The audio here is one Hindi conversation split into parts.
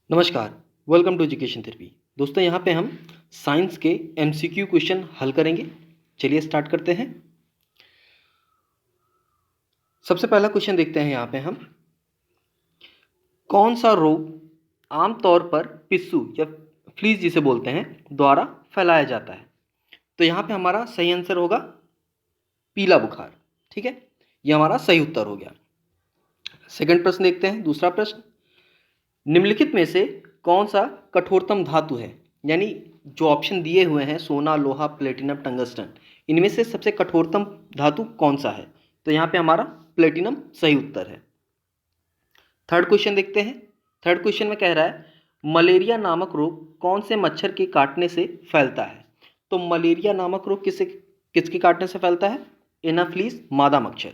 नमस्कार, वेलकम टू एजुकेशन थेरेपी। दोस्तों यहाँ पे हम साइंस के एमसीक्यू क्वेश्चन हल करेंगे। चलिए स्टार्ट करते हैं। सबसे पहला क्वेश्चन देखते हैं यहाँ पे हम, कौन सा रोग आमतौर पर पिस्सू या फ्लीज जिसे बोलते हैं द्वारा फैलाया जाता है। तो यहाँ पे हमारा सही आंसर होगा पीला बुखार। ठीक है, ये हमारा सही उत्तर हो गया। सेकंड प्रश्न देखते हैं। दूसरा प्रश्न, निम्नलिखित में से कौन सा कठोरतम धातु है, यानी जो ऑप्शन दिए हुए हैं सोना, लोहा, प्लेटिनम, टंगस्टन, इनमें से सबसे कठोरतम धातु कौन सा है। तो यहाँ पे हमारा प्लेटिनम सही उत्तर है। थर्ड क्वेश्चन देखते हैं। थर्ड क्वेश्चन में कह रहा है, मलेरिया नामक रोग कौन से मच्छर के काटने से फैलता है। तो मलेरिया नामक रोग किसके काटने से फैलता है? एनाफ्लीज मादा मच्छर।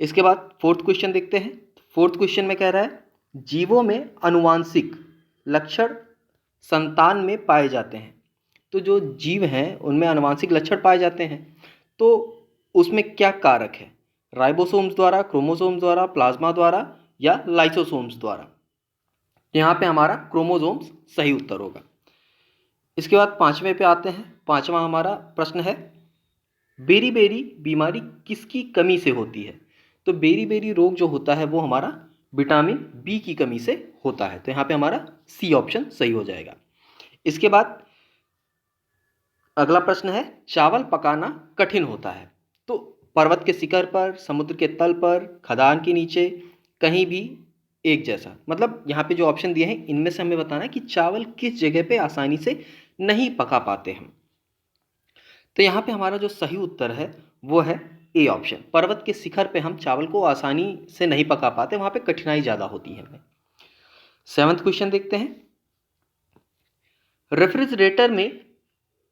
इसके बाद फोर्थ क्वेश्चन देखते हैं। फोर्थ क्वेश्चन में कह रहा है, जीवों में आनुवांशिक लक्षण संतान में पाए जाते हैं। तो जो जीव हैं उनमें आनुवांशिक लक्षण पाए जाते हैं, तो उसमें क्या कारक है? राइबोसोम्स द्वारा, क्रोमोसोम्स द्वारा, प्लाज्मा द्वारा या लाइसोसोम्स द्वारा। यहाँ पे हमारा क्रोमोसोम्स सही उत्तर होगा। इसके बाद पांचवें पे आते हैं। पांचवा हमारा प्रश्न है, बेरी बेरी बीमारी किसकी कमी से होती है। तो बेरी बेरी रोग जो होता है वो हमारा विटामिन बी की कमी से होता है। तो यहाँ पे हमारा सी ऑप्शन सही हो जाएगा। इसके बाद अगला प्रश्न है, चावल पकाना कठिन होता है। तो पर्वत के शिखर पर, समुद्र के तल पर, खदान के नीचे, कहीं भी एक जैसा। मतलब यहाँ पे जो ऑप्शन दिए हैं इनमें से हमें बताना है कि चावल किस जगह पे आसानी से नहीं पका पाते हम। तो यहाँ पे हमारा जो सही उत्तर है वो है ए ऑप्शन। पर्वत के शिखर पे हम चावल को आसानी से नहीं पका पाते, वहाँ पे कठिनाई ज़्यादा होती है हमें। सेवंथ क्वेश्चन देखते हैं। रेफ्रिजरेटर में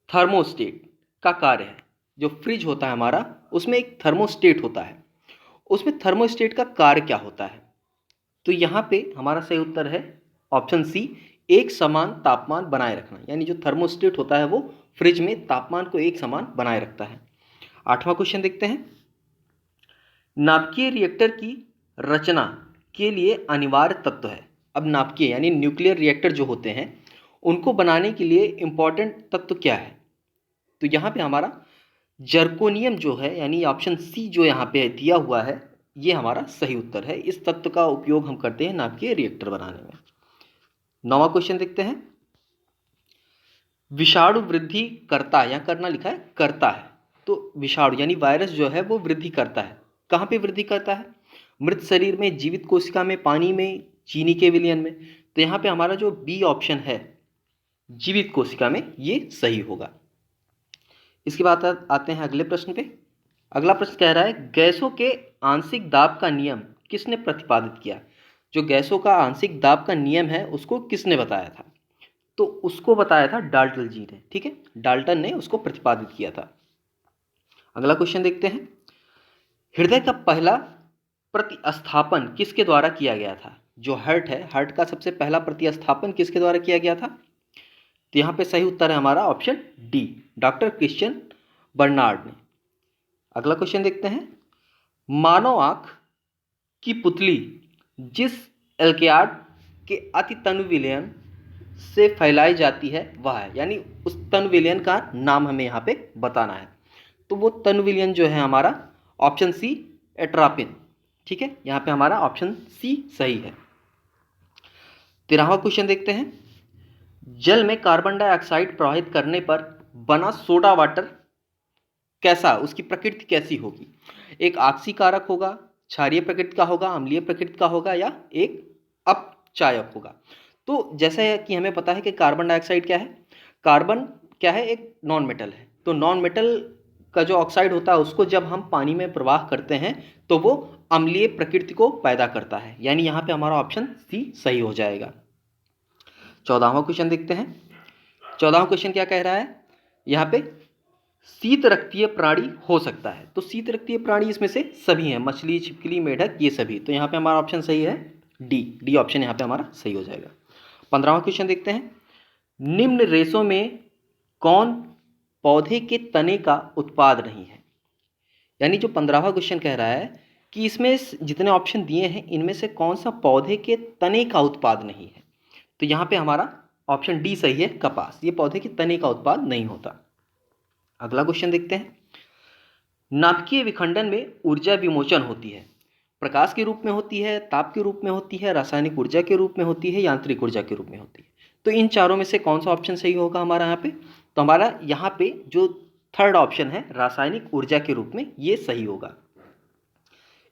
थर्मोस्टेट का कार्य है। जो फ्रिज होता है हमारा, उसमें एक थर्मोस्टेट होता है, उसमें थर्मोस्टेट का कार्य क्या होता है। तो यहाँ पे हमारा सही उत्तर है ऑप्शन सी, एक समान तापमान बनाए रखना। यानी जो थर्मोस्टेट होता है वो फ्रिज में तापमान को एक समान बनाए रखता है। आठवां क्वेश्चन देखते हैं। नाभिकीय रिएक्टर की रचना के लिए अनिवार्य तत्व है। अब नाभिकीय यानी न्यूक्लियर रिएक्टर जो होते हैं उनको बनाने के लिए इंपॉर्टेंट तत्व क्या है। तो यहाँ पे हमारा जर्कोनियम जो है, यानी ऑप्शन सी जो यहाँ पे दिया हुआ है, ये हमारा सही उत्तर है। इस तत्व का उपयोग हम करते हैं नाभिकीय रिएक्टर बनाने में। नौवां क्वेश्चन देखते हैं। विषाणु वृद्धि करता, या करना लिखा है करता है। तो विषाणु यानी वायरस जो है वो वृद्धि करता है। कहाँ पे वृद्धि करता है? मृत शरीर में, जीवित कोशिका में, पानी में, चीनी के विलयन में। तो यहाँ पे हमारा जो बी ऑप्शन है जीवित कोशिका में, ये सही होगा। इसके बाद आते हैं अगले प्रश्न पे। अगला प्रश्न कह रहा है, गैसों के आंशिक दाब का नियम किसने प्रतिपादित किया। जो गैसों का आंशिक दाब का नियम है उसको किसने बताया था। तो उसको बताया था डाल्टन जी ने। ठीक है, डाल्टन ने उसको प्रतिपादित किया था। अगला क्वेश्चन देखते हैं। हृदय का पहला प्रतिस्थापन किसके द्वारा किया गया था। जो हार्ट है, हार्ट का सबसे पहला प्रतिस्थापन किसके द्वारा किया गया था। तो यहाँ पे सही उत्तर है हमारा option D, doctor Christian Barnard ने। अगला क्वेश्चन देखते हैं। मानव आंख की पुतली जिस एल्केयार्ड के अति तनु विलयन से फैलाई जाती है वह है, यानी उस तनु विलयन का नाम हमें यहाँ पे बताना है। तो वो तनु विलयन जो है हमारा ऑप्शन सी, एट्रापिन। ठीक है, यहाँ पे हमारा ऑप्शन सी सही है। 13वां क्वेश्चन देखते हैं। जल में कार्बन डाइऑक्साइड प्रवाहित करने पर बना सोडा वाटर कैसा, उसकी प्रकृति कैसी होगी। एक आक्सीकारक होगा, क्षारीय प्रकृति का होगा, अम्लीय प्रकृति का होगा, या एक अपचायक होगा। तो जैसे कि हमें पता है कि कार्बन डाइऑक्साइड क्या है, कार्बन क्या है, एक नॉन मेटल है। तो नॉन मेटल का जो ऑक्साइड होता है उसको जब हम पानी में प्रवाह करते हैं तो वो अम्लीय प्रकृति को पैदा करता है। यानी यहाँ पे हमारा ऑप्शन सी सही हो जाएगा। 14वां क्वेश्चन देखते हैं। 14वां क्वेश्चन क्या कह रहा है यहाँ पे, शीत रक्तीय प्राणी हो सकता है। तो शीत रक्तीय प्राणी इसमें से सभी हैं, मछली, छिपकली, मेढक, ये सभी। तो यहाँ पे हमारा ऑप्शन सही है डी, डी ऑप्शन यहाँ पे हमारा सही हो जाएगा। 15वां क्वेश्चन देखते हैं। निम्न रेशों में कौन पौधे के तने का उत्पाद नहीं है। यानी जो 15वां क्वेश्चन कह रहा है कि इसमें जितने ऑप्शन दिए हैं इनमें से कौन सा पौधे के तने का उत्पाद नहीं है। तो यहाँ पे हमारा ऑप्शन डी सही है, कपास। ये पौधे के तने का उत्पाद नहीं होता। अगला क्वेश्चन देखते हैं। नाभिकीय विखंडन में ऊर्जा विमोचन होती है, प्रकाश के रूप में होती है, ताप के रूप में होती है, रासायनिक ऊर्जा के रूप में होती है, यांत्रिक ऊर्जा के रूप में होती है। तो इन चारों में से कौन सा ऑप्शन सही होगा हमारा यहाँ पे? तो हमारा यहाँ पे जो थर्ड ऑप्शन है रासायनिक ऊर्जा के रूप में, ये सही होगा।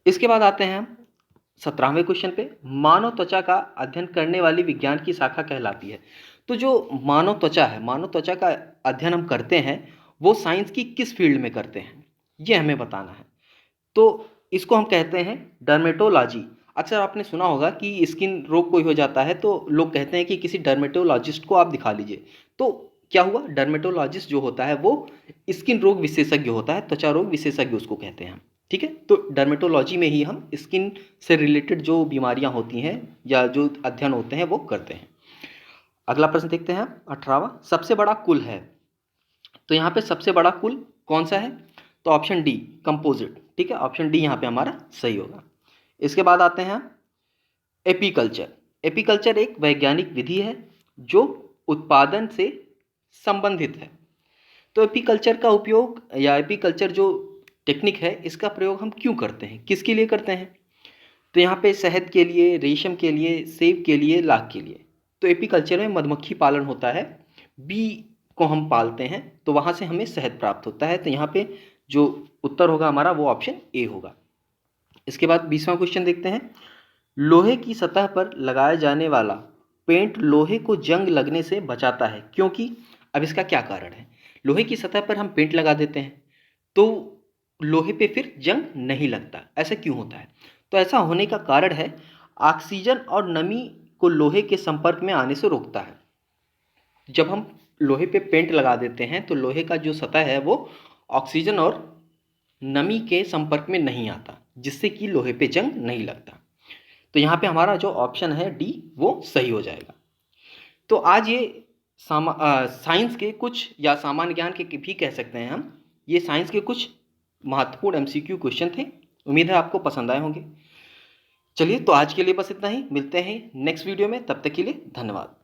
इसके बाद आते हैं हम 17वें क्वेश्चन पे। मानव त्वचा का अध्ययन करने वाली विज्ञान की शाखा कहलाती है। तो जो मानव त्वचा है, मानव त्वचा का अध्ययन हम करते हैं, वो साइंस की किस फील्ड में करते हैं, ये हमें बताना है। तो इसको हम कहते हैं डर्मेटोलॉजी। अक्सर आपने सुना होगा कि स्किन रोग कोई हो जाता है तो लोग कहते हैं कि किसी डर्मेटोलॉजिस्ट को आप दिखा लीजिए। तो क्या हुआ, डर्मेटोलॉजिस्ट जो होता है वो स्किन रोग विशेषज्ञ होता है, त्वचा रोग विशेषज्ञ उसको कहते हैं। ठीक है, तो डर्मेटोलॉजी में ही हम स्किन से रिलेटेड जो बीमारियां होती हैं या जो अध्ययन होते हैं वो करते हैं। अगला प्रश्न देखते हैं 18वां। सबसे बड़ा कुल है, तो यहाँ पे सबसे बड़ा कुल कौन सा है? तो ऑप्शन डी, कंपोजिट। ठीक है, ऑप्शन डी यहाँ पे हमारा सही होगा। इसके बाद आते हैं एपीकल्चर। एपीकल्चर एक वैज्ञानिक विधि है जो उत्पादन से संबंधित है। तो एपीकल्चर का उपयोग या एपीकल्चर जो टेक्निक है, इसका प्रयोग हम क्यों करते हैं, किसके लिए करते हैं? तो यहाँ पे शहद के लिए, रेशम के लिए, सेब के लिए, लाख के लिए। तो एपीकल्चर में मधुमक्खी पालन होता है, बी को हम पालते हैं तो वहाँ से हमें शहद प्राप्त होता है। तो यहाँ पे जो उत्तर होगा हमारा वो ऑप्शन ए होगा। इसके बाद 20वां क्वेश्चन देखते हैं। लोहे की सतह पर लगाया जाने वाला पेंट लोहे को जंग लगने से बचाता है, क्योंकि अब इसका क्या कारण है? लोहे की सतह पर हम पेंट लगा देते हैं तो लोहे पे फिर जंग नहीं लगता, ऐसा क्यों होता है? तो ऐसा होने का कारण है ऑक्सीजन और नमी को लोहे के संपर्क में आने से रोकता है। जब हम लोहे पे पेंट लगा देते हैं तो लोहे का जो सतह है वो ऑक्सीजन और नमी के संपर्क में नहीं आता, जिससे कि लोहे पे जंग नहीं लगता। तो यहाँ पे हमारा जो ऑप्शन है डी वो सही हो जाएगा। तो आज ये साइंस के कुछ या सामान्य ज्ञान के भी कह सकते हैं हम, ये साइंस के कुछ महत्वपूर्ण एमसीक्यू क्वेश्चन थे। उम्मीद है आपको पसंद आए होंगे। चलिए, तो आज के लिए बस इतना ही। मिलते हैं नेक्स्ट वीडियो में, तब तक के लिए धन्यवाद।